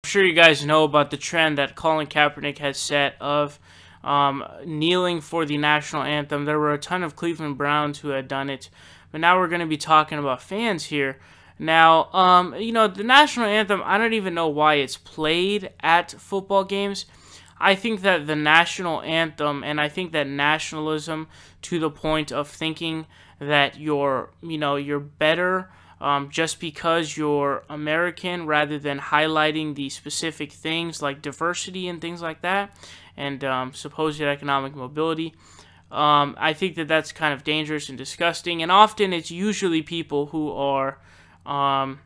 I'm sure you guys know about the trend that Colin Kaepernick has set of kneeling for the national anthem. There were a ton of Cleveland Browns who had done it, but now we're going to be talking about fans here. Now, the national anthem, I don't even know why it's played at football games. I think that the national anthem, and I think that nationalism to the point of thinking that you're better just because you're American, rather than highlighting the specific things like diversity and things like that, and supposed economic mobility. I think that that's kind of dangerous and disgusting, and often it's usually people who are, we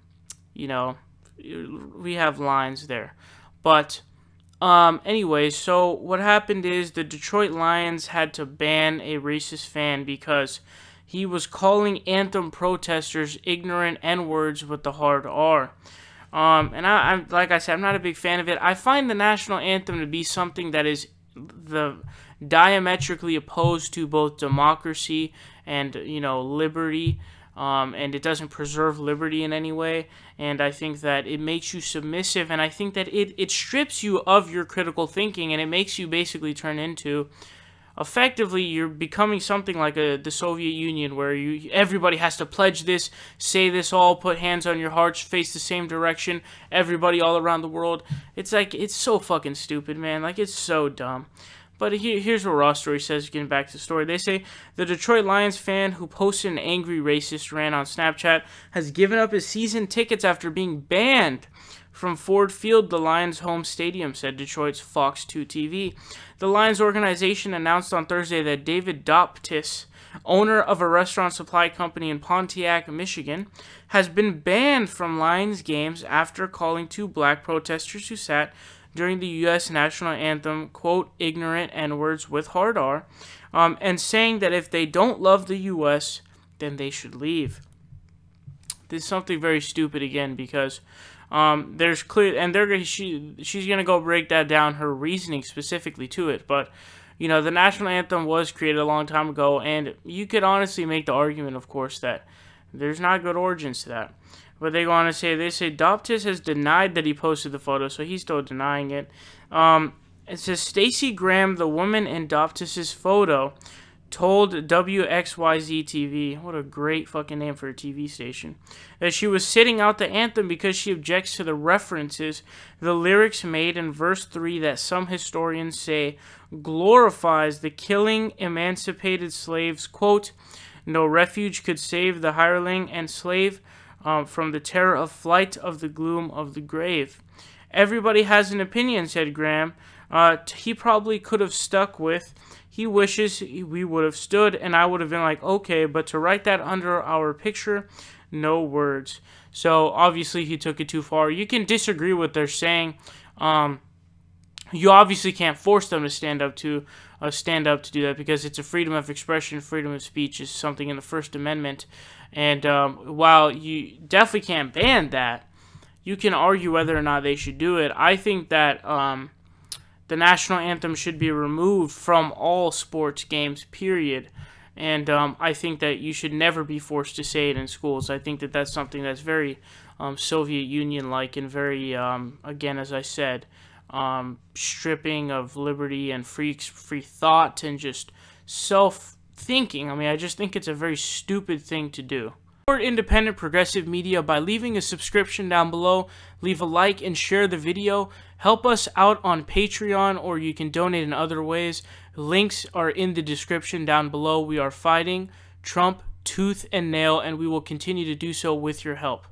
have lines there. But anyways, so what happened is the Detroit Lions had to ban a racist fan because he was calling anthem protesters ignorant N-words with the hard R. And I'm like I said, I'm not a big fan of it. I find the national anthem to be something that is diametrically opposed to both democracy and, liberty. And it doesn't preserve liberty in any way. And I think that it makes you submissive, and I think that it strips you of your critical thinking, and it makes you basically turn into, effectively, you're becoming something like the Soviet Union, where everybody has to pledge this, say this all, put hands on your hearts, face the same direction, everybody all around the world. It's like, it's so fucking stupid, man. Like, it's so dumb. But here's what Raw Story says, getting back to the story. They say, the Detroit Lions fan who posted an angry racist rant on Snapchat has given up his season tickets after being banned from Ford Field, the Lions' home stadium, said Detroit's Fox 2 TV. The Lions organization announced on Thursday that David Doptis, owner of a restaurant supply company in Pontiac, Michigan, has been banned from Lions games after calling two black protesters who sat during the U.S. national anthem, quote, ignorant N-words with hard R, and saying that if they don't love the U.S., then they should leave. This is something very stupid again, because there's clear, and she's gonna go break that down, her reasoning specifically to it. But the national anthem was created a long time ago, and you could honestly make the argument, of course, that there's not good origins to that. But they go on to say, Doptis has denied that he posted the photo, so he's still denying it. It says, Stacey Graham, the woman in Doptis' photo, told WXYZ TV, what a great fucking name for a TV station, that she was sitting out the anthem because she objects to the references the lyrics made in verse 3 that some historians say glorifies the killing emancipated slaves, quote, no refuge could save the hireling and slave from the terror of flight of the gloom of the grave. Everybody has an opinion, said Graham. He probably could have stuck with, he wishes we would have stood, and I would have been like, okay, but to write that under our picture, no words. So obviously he took it too far. You can disagree with what they're saying. You obviously can't force them to stand up to do that, because it's a freedom of expression, freedom of speech is something in the First Amendment. And while you definitely can't ban that, you can argue whether or not they should do it. I think that the national anthem should be removed from all sports games, period. And I think that you should never be forced to say it in schools. I think that that's something that's very Soviet Union-like, and very, again, as I said, stripping of liberty and free thought and just self-thinking. I mean, I just think it's a very stupid thing to do. Support independent progressive media by leaving a subscription down below, leave a like and share the video, help us out on Patreon, or you can donate in other ways. Links are in the description down below. We are fighting Trump tooth and nail, and we will continue to do so with your help.